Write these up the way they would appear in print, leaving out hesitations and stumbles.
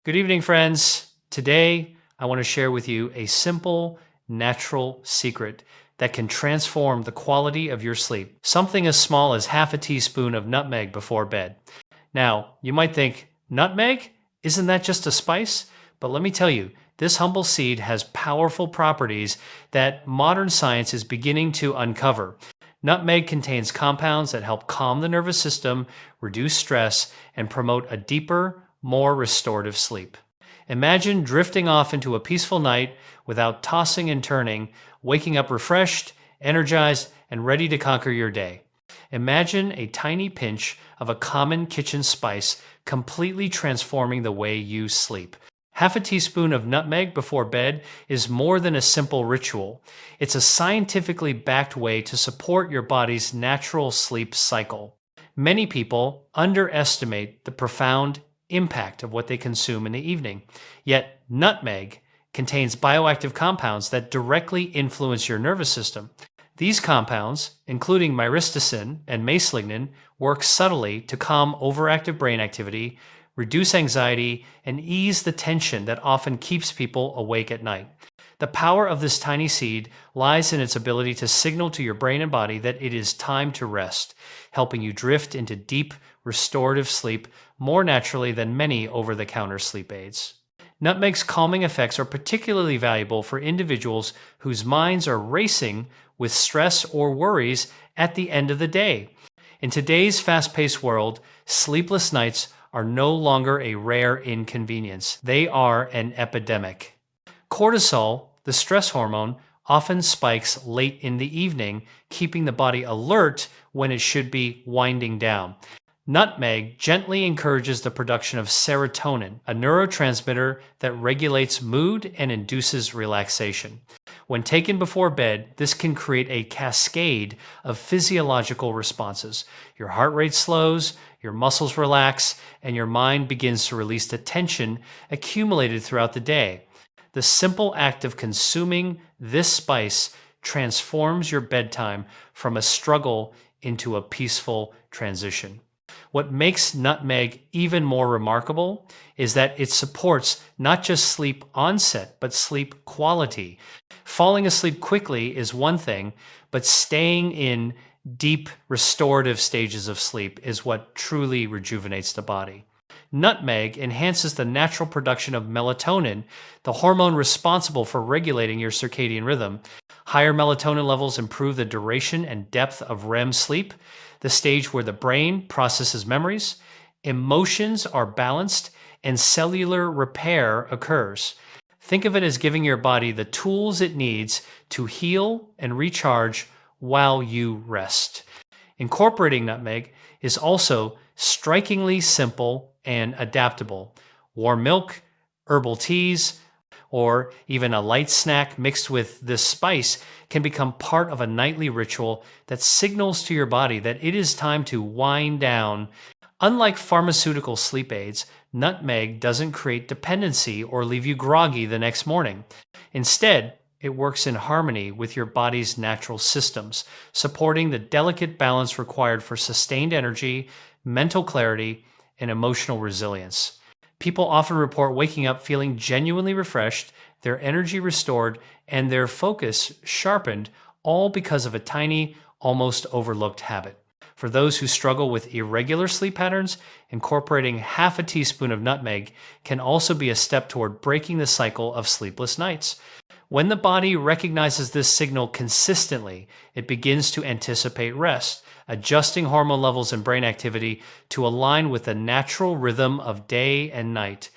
Good evening, friends. Today, I want to share with you a simple, natural secret that can transform the quality of your sleep. Something as small as half a teaspoon of nutmeg before bed. Now, you might think, nutmeg? Isn't that just a spice? But let me tell you, this humble seed has powerful properties that modern science is beginning to uncover. Nutmeg contains compounds that help calm the nervous system, reduce stress, and promote a deeper, more restorative sleep. Imagine drifting off into a peaceful night without tossing and turning, waking up refreshed, energized, and ready to conquer your day. Imagine a tiny pinch of a common kitchen spice completely transforming the way you sleep. Half a teaspoon of nutmeg before bed is more than a simple ritual. It's a scientifically backed way to support your body's natural sleep cycle. Many people underestimate the profound impact of what they consume in the evening. Yet, nutmeg contains bioactive compounds that directly influence your nervous system. These compounds, including myristicin and mace-lignin, work subtly to calm overactive brain activity, reduce anxiety, and ease the tension that often keeps people awake at night. The power of this tiny seed lies in its ability to signal to your brain and body that it is time to rest, helping you drift into deep, restorative sleep more naturally than many over-the-counter sleep aids. Nutmeg's calming effects are particularly valuable for individuals whose minds are racing with stress or worries at the end of the day. In today's fast-paced world, sleepless nights are no longer a rare inconvenience. They are an epidemic. Cortisol, the stress hormone, often spikes late in the evening, keeping the body alert when it should be winding down. Nutmeg gently encourages the production of serotonin, a neurotransmitter that regulates mood and induces relaxation. When taken before bed, this can create a cascade of physiological responses. Your heart rate slows, your muscles relax, and your mind begins to release the tension accumulated throughout the day. The simple act of consuming this spice transforms your bedtime from a struggle into a peaceful transition. What makes nutmeg even more remarkable is that it supports not just sleep onset, but sleep quality. Falling asleep quickly is one thing, but staying in deep restorative stages of sleep is what truly rejuvenates the body. Nutmeg enhances the natural production of melatonin, the hormone responsible for regulating your circadian rhythm. Higher melatonin levels improve the duration and depth of REM sleep, the stage where the brain processes memories, emotions are balanced, and cellular repair occurs. Think of it as giving your body the tools it needs to heal and recharge while you rest. Incorporating nutmeg is also strikingly simple and adaptable. Warm milk, herbal teas, or even a light snack mixed with this spice can become part of a nightly ritual that signals to your body that it is time to wind down. Unlike pharmaceutical sleep aids, nutmeg doesn't create dependency or leave you groggy the next morning. Instead, it works in harmony with your body's natural systems, supporting the delicate balance required for sustained energy, mental clarity, and emotional resilience. People often report waking up feeling genuinely refreshed, their energy restored, and their focus sharpened, all because of a tiny, almost overlooked habit. For those who struggle with irregular sleep patterns, incorporating half a teaspoon of nutmeg can also be a step toward breaking the cycle of sleepless nights. When the body recognizes this signal consistently, it begins to anticipate rest, adjusting hormone levels and brain activity to align with the natural rhythm of day and night.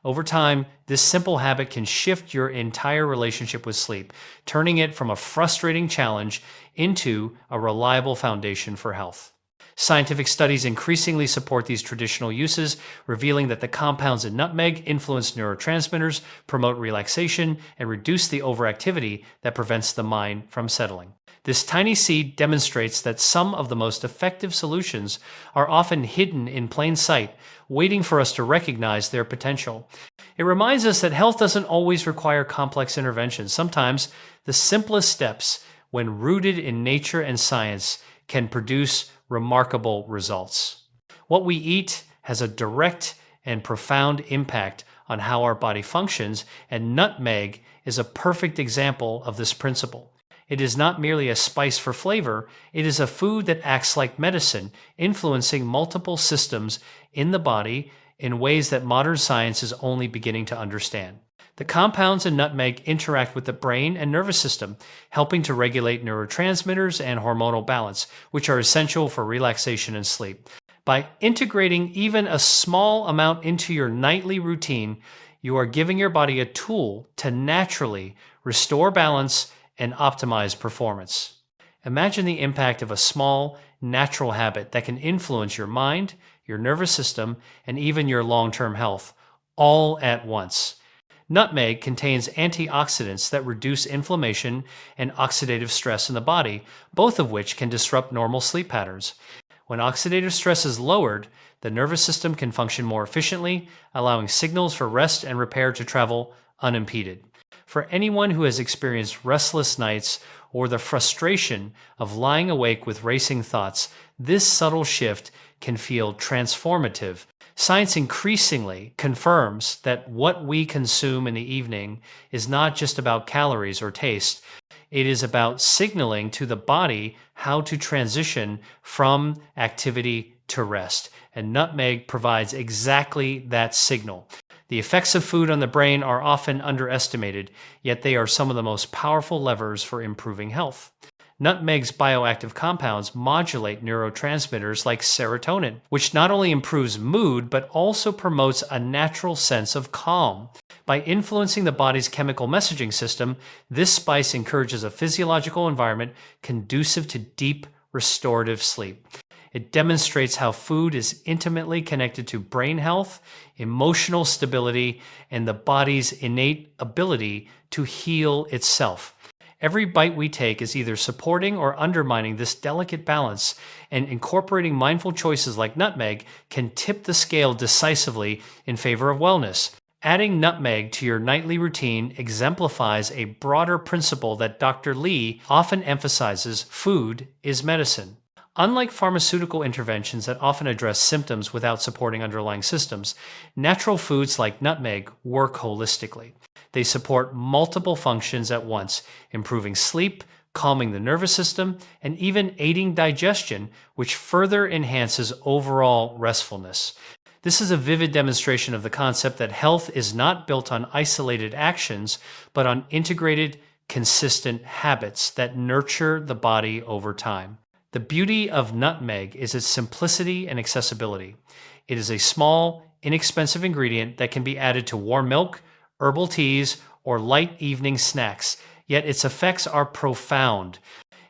Over time, this simple habit can shift your entire relationship with sleep, turning it from a frustrating challenge into a reliable foundation for health. Scientific studies increasingly support these traditional uses, revealing that the compounds in nutmeg influence neurotransmitters, promote relaxation, and reduce the overactivity that prevents the mind from settling. This tiny seed demonstrates that some of the most effective solutions are often hidden in plain sight, waiting for us to recognize their potential. It reminds us that health doesn't always require complex interventions. Sometimes the simplest steps, when rooted in nature and science, can produce remarkable results. What we eat has a direct and profound impact on how our body functions, and nutmeg is a perfect example of this principle. It is not merely a spice for flavor, it is a food that acts like medicine, influencing multiple systems in the body in ways that modern science is only beginning to understand. The compounds in nutmeg interact with the brain and nervous system, helping to regulate neurotransmitters and hormonal balance, which are essential for relaxation and sleep. By integrating even a small amount into your nightly routine, you are giving your body a tool to naturally restore balance and optimize performance. Imagine the impact of a small, natural habit that can influence your mind, your nervous system, and even your long-term health, all at once. Nutmeg contains antioxidants that reduce inflammation and oxidative stress in the body, both of which can disrupt normal sleep patterns. When oxidative stress is lowered, the nervous system can function more efficiently, allowing signals for rest and repair to travel unimpeded. For anyone who has experienced restless nights or the frustration of lying awake with racing thoughts, this subtle shift can feel transformative. Science increasingly confirms that what we consume in the evening is not just about calories or taste. It is about signaling to the body how to transition from activity to rest. And nutmeg provides exactly that signal. The effects of food on the brain are often underestimated, yet they are some of the most powerful levers for improving health. Nutmeg's bioactive compounds modulate neurotransmitters like serotonin, which not only improves mood but also promotes a natural sense of calm. By influencing the body's chemical messaging system, this spice encourages a physiological environment conducive to deep, restorative sleep. It demonstrates how food is intimately connected to brain health, emotional stability, and the body's innate ability to heal itself. Every bite we take is either supporting or undermining this delicate balance, and incorporating mindful choices like nutmeg can tip the scale decisively in favor of wellness. Adding nutmeg to your nightly routine exemplifies a broader principle that Dr. Lee often emphasizes: food is medicine. Unlike pharmaceutical interventions that often address symptoms without supporting underlying systems, natural foods like nutmeg work holistically. They support multiple functions at once, improving sleep, calming the nervous system, and even aiding digestion, which further enhances overall restfulness. This is a vivid demonstration of the concept that health is not built on isolated actions, but on integrated, consistent habits that nurture the body over time. The beauty of nutmeg is its simplicity and accessibility. It is a small, inexpensive ingredient that can be added to warm milk, herbal teas, or light evening snacks, yet its effects are profound.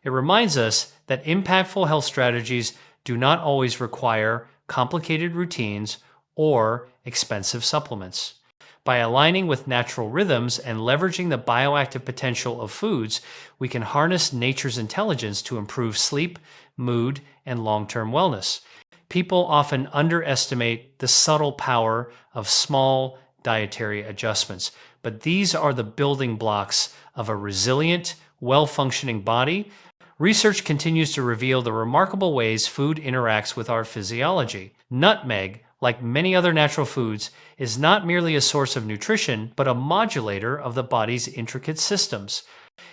It reminds us that impactful health strategies do not always require complicated routines or expensive supplements. By aligning with natural rhythms and leveraging the bioactive potential of foods, we can harness nature's intelligence to improve sleep, mood, and long-term wellness. People often underestimate the subtle power of small dietary adjustments, but these are the building blocks of a resilient, well-functioning body. Research continues to reveal the remarkable ways food interacts with our physiology. Nutmeg, like many other natural foods, is not merely a source of nutrition, but a modulator of the body's intricate systems.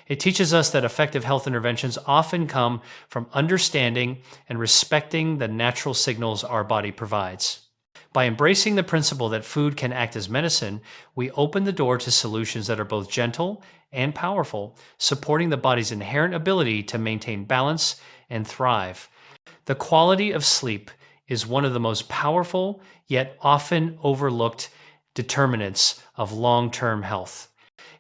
It teaches us that effective health interventions often come from understanding and respecting the natural signals our body provides. By embracing the principle that food can act as medicine, we open the door to solutions that are both gentle and powerful, supporting the body's inherent ability to maintain balance and thrive. The quality of sleep is one of the most powerful, yet often overlooked determinants of long-term health.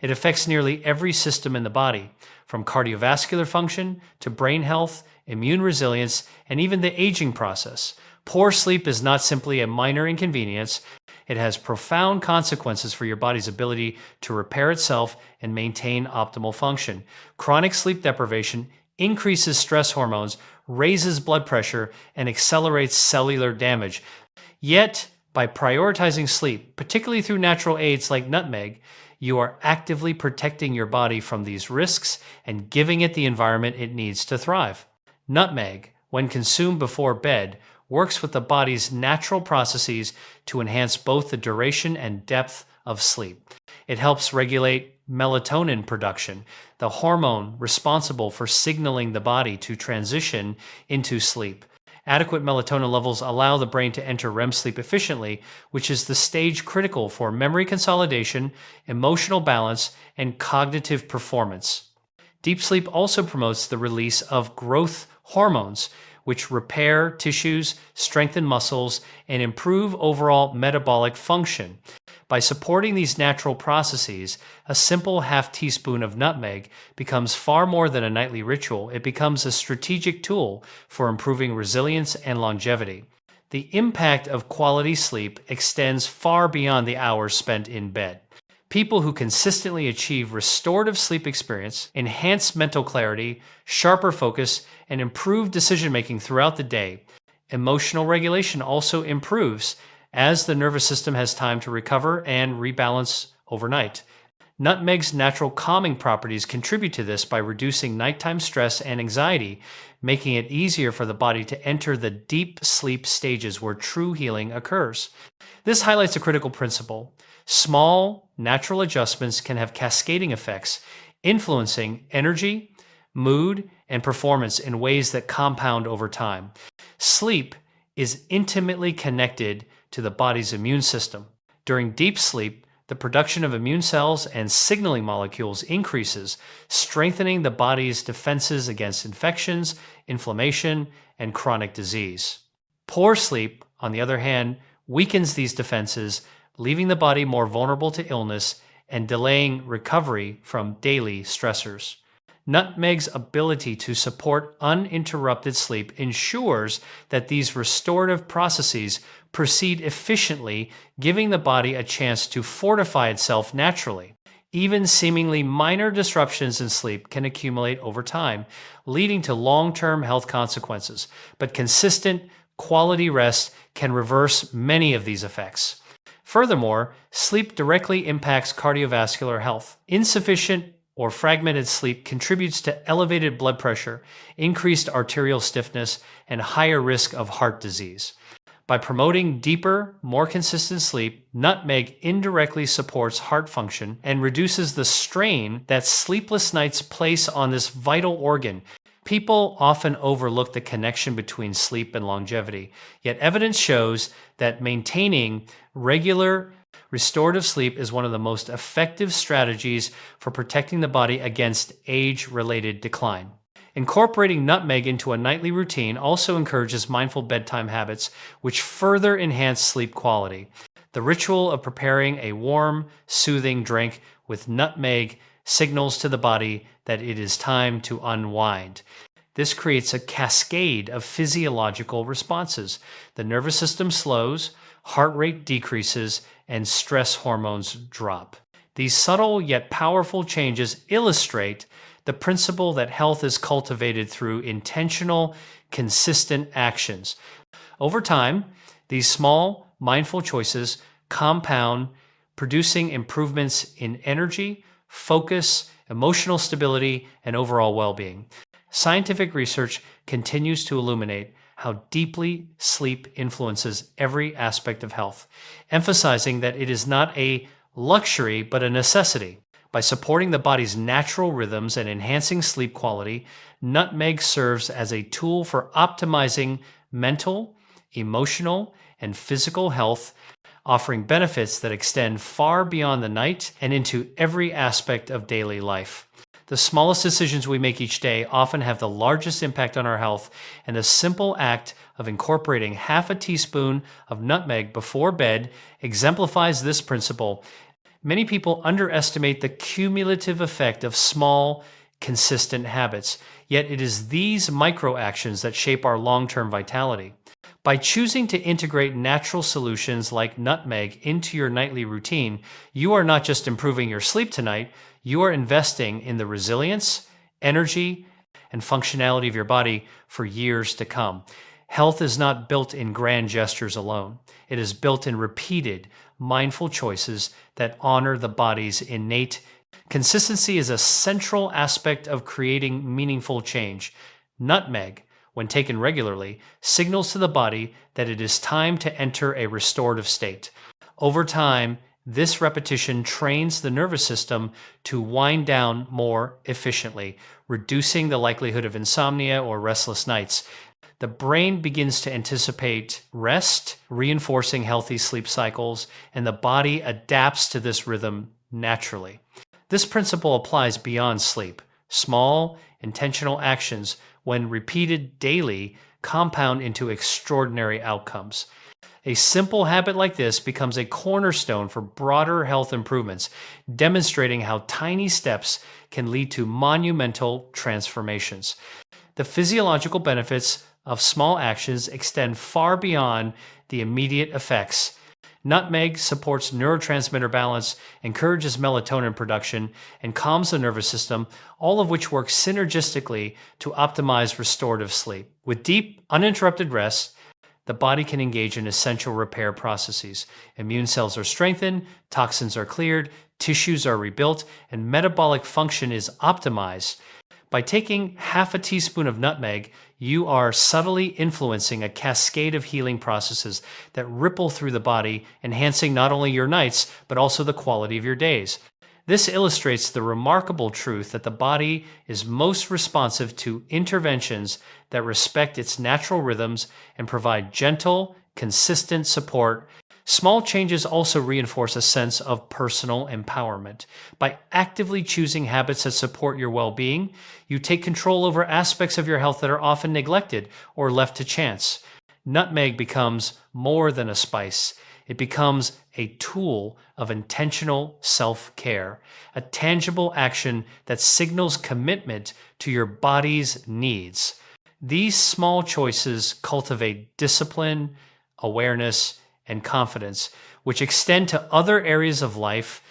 It affects nearly every system in the body, from cardiovascular function to brain health, immune resilience, and even the aging process. Poor sleep is not simply a minor inconvenience. It has profound consequences for your body's ability to repair itself and maintain optimal function. Chronic sleep deprivation increases stress hormones, raises blood pressure, and accelerates cellular damage. Yet, by prioritizing sleep, particularly through natural aids like nutmeg, you are actively protecting your body from these risks and giving it the environment it needs to thrive. Nutmeg, when consumed before bed, works with the body's natural processes to enhance both the duration and depth of sleep. It helps regulate melatonin production, the hormone responsible for signaling the body to transition into sleep. Adequate melatonin levels allow the brain to enter REM sleep efficiently, which is the stage critical for memory consolidation, emotional balance, and cognitive performance. Deep sleep also promotes the release of growth hormones, which repair tissues, strengthen muscles, and improve overall metabolic function. By supporting these natural processes, a simple half teaspoon of nutmeg becomes far more than a nightly ritual. It becomes a strategic tool for improving resilience and longevity. The impact of quality sleep extends far beyond the hours spent in bed. People who consistently achieve restorative sleep experience, enhance mental clarity, sharper focus, and improve decision-making throughout the day. Emotional regulation also improves as the nervous system has time to recover and rebalance overnight. Nutmeg's natural calming properties contribute to this by reducing nighttime stress and anxiety, making it easier for the body to enter the deep sleep stages where true healing occurs. This highlights a critical principle. Small, natural adjustments can have cascading effects, influencing energy, mood, and performance in ways that compound over time. Sleep is intimately connected to the body's immune system. During deep sleep, the production of immune cells and signaling molecules increases, strengthening the body's defenses against infections, inflammation, and chronic disease. Poor sleep, on the other hand, weakens these defenses, leaving the body more vulnerable to illness and delaying recovery from daily stressors. Nutmeg's ability to support uninterrupted sleep ensures that these restorative processes proceed efficiently, giving the body a chance to fortify itself naturally. Even seemingly minor disruptions in sleep can accumulate over time, leading to long-term health consequences. But consistent, quality rest can reverse many of these effects. Furthermore, sleep directly impacts cardiovascular health. Insufficient or fragmented sleep contributes to elevated blood pressure, increased arterial stiffness, and higher risk of heart disease. By promoting deeper, more consistent sleep, nutmeg indirectly supports heart function and reduces the strain that sleepless nights place on this vital organ. People often overlook the connection between sleep and longevity, yet evidence shows that maintaining regular restorative sleep is one of the most effective strategies for protecting the body against age-related decline. Incorporating nutmeg into a nightly routine also encourages mindful bedtime habits, which further enhance sleep quality. The ritual of preparing a warm, soothing drink with nutmeg signals to the body that it is time to unwind. This creates a cascade of physiological responses. The nervous system slows, heart rate decreases, and stress hormones drop. These subtle yet powerful changes illustrate the principle that health is cultivated through intentional, consistent actions. Over time, these small, mindful choices compound, producing improvements in energy, focus, emotional stability, and overall well-being. Scientific research continues to illuminate how deeply sleep influences every aspect of health, emphasizing that it is not a luxury but a necessity. By supporting the body's natural rhythms and enhancing sleep quality, nutmeg serves as a tool for optimizing mental, emotional, and physical health, offering benefits that extend far beyond the night and into every aspect of daily life. The smallest decisions we make each day often have the largest impact on our health, and the simple act of incorporating half a teaspoon of nutmeg before bed exemplifies this principle. Many people underestimate the cumulative effect of small, consistent habits, yet it is these micro actions that shape our long-term vitality. By choosing to integrate natural solutions like nutmeg into your nightly routine, you are not just improving your sleep tonight, you are investing in the resilience, energy, and functionality of your body for years to come. Health is not built in grand gestures alone. It is built in repeated, mindful choices that honor the body's innate. Consistency is a central aspect of creating meaningful change. Nutmeg, when taken regularly, signals to the body that it is time to enter a restorative state. Over time, This repetition trains the nervous system to wind down more efficiently, reducing the likelihood of insomnia or restless nights. The brain begins to anticipate rest, reinforcing healthy sleep cycles, and the body adapts to this rhythm naturally. This principle applies beyond sleep. Small, intentional actions, when repeated daily, compound into extraordinary outcomes. A simple habit like this becomes a cornerstone for broader health improvements, demonstrating how tiny steps can lead to monumental transformations. The physiological benefits of small actions extend far beyond the immediate effects. Nutmeg supports neurotransmitter balance, encourages melatonin production, and calms the nervous system, all of which work synergistically to optimize restorative sleep. With deep, uninterrupted rest, the body can engage in essential repair processes. Immune cells are strengthened, toxins are cleared, tissues are rebuilt, and metabolic function is optimized. By taking half a teaspoon of nutmeg, you are subtly influencing a cascade of healing processes that ripple through the body, enhancing not only your nights, but also the quality of your days. This illustrates the remarkable truth that the body is most responsive to interventions that respect its natural rhythms and provide gentle, consistent support. Small changes also reinforce a sense of personal empowerment. By actively choosing habits that support your well-being, you take control over aspects of your health that are often neglected or left to chance. Nutmeg becomes more than a spice. It becomes a tool of intentional self-care, a tangible action that signals commitment to your body's needs. These small choices cultivate discipline, awareness, and confidence, which extend to other areas of life,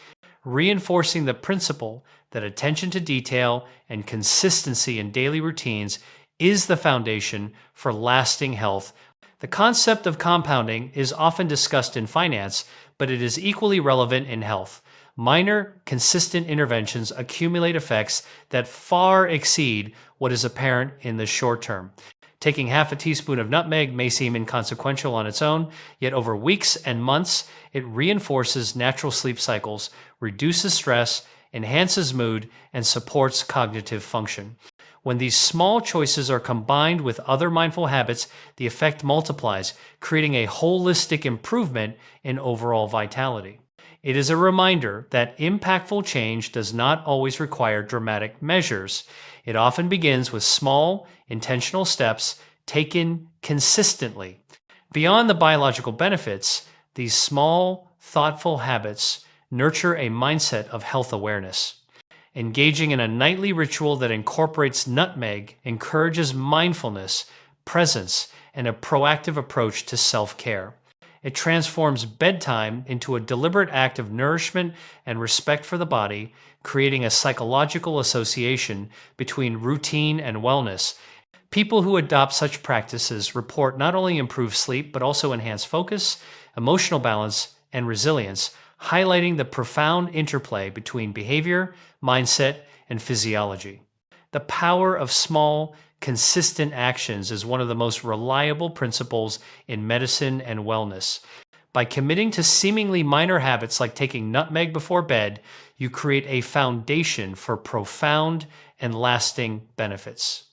reinforcing the principle that attention to detail and consistency in daily routines is the foundation for lasting health. The concept of compounding is often discussed in finance, but it is equally relevant in health. Minor, consistent interventions accumulate effects that far exceed what is apparent in the short term. Taking half a teaspoon of nutmeg may seem inconsequential on its own, yet over weeks and months, it reinforces natural sleep cycles, reduces stress, enhances mood, and supports cognitive function. When these small choices are combined with other mindful habits, the effect multiplies, creating a holistic improvement in overall vitality. It is a reminder that impactful change does not always require dramatic measures. It often begins with small, intentional steps taken consistently. Beyond the biological benefits, these small, thoughtful habits nurture a mindset of health awareness. Engaging in a nightly ritual that incorporates nutmeg encourages mindfulness, presence, and a proactive approach to self-care. It transforms bedtime into a deliberate act of nourishment and respect for the body, creating a psychological association between routine and wellness. People who adopt such practices report not only improved sleep, but also enhanced focus, emotional balance, and resilience, highlighting the profound interplay between behavior, mindset, and physiology. The power of small, consistent actions is one of the most reliable principles in medicine and wellness. By committing to seemingly minor habits like taking nutmeg before bed, you create a foundation for profound and lasting benefits.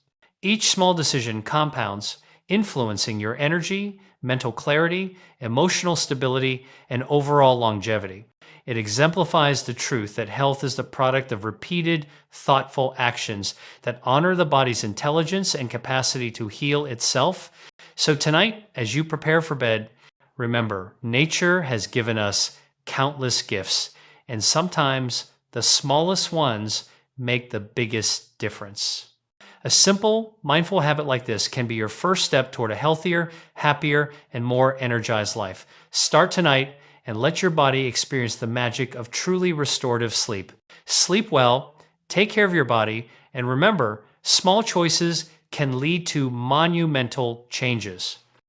Each small decision compounds, influencing your energy, mental clarity, emotional stability, and overall longevity. It exemplifies the truth that health is the product of repeated, thoughtful actions that honor the body's intelligence and capacity to heal itself. So tonight, as you prepare for bed, remember, nature has given us countless gifts, and sometimes the smallest ones make the biggest difference. A simple, mindful habit like this can be your first step toward a healthier, happier, and more energized life. Start tonight and let your body experience the magic of truly restorative sleep. Sleep well, take care of your body, and remember, small choices can lead to monumental changes.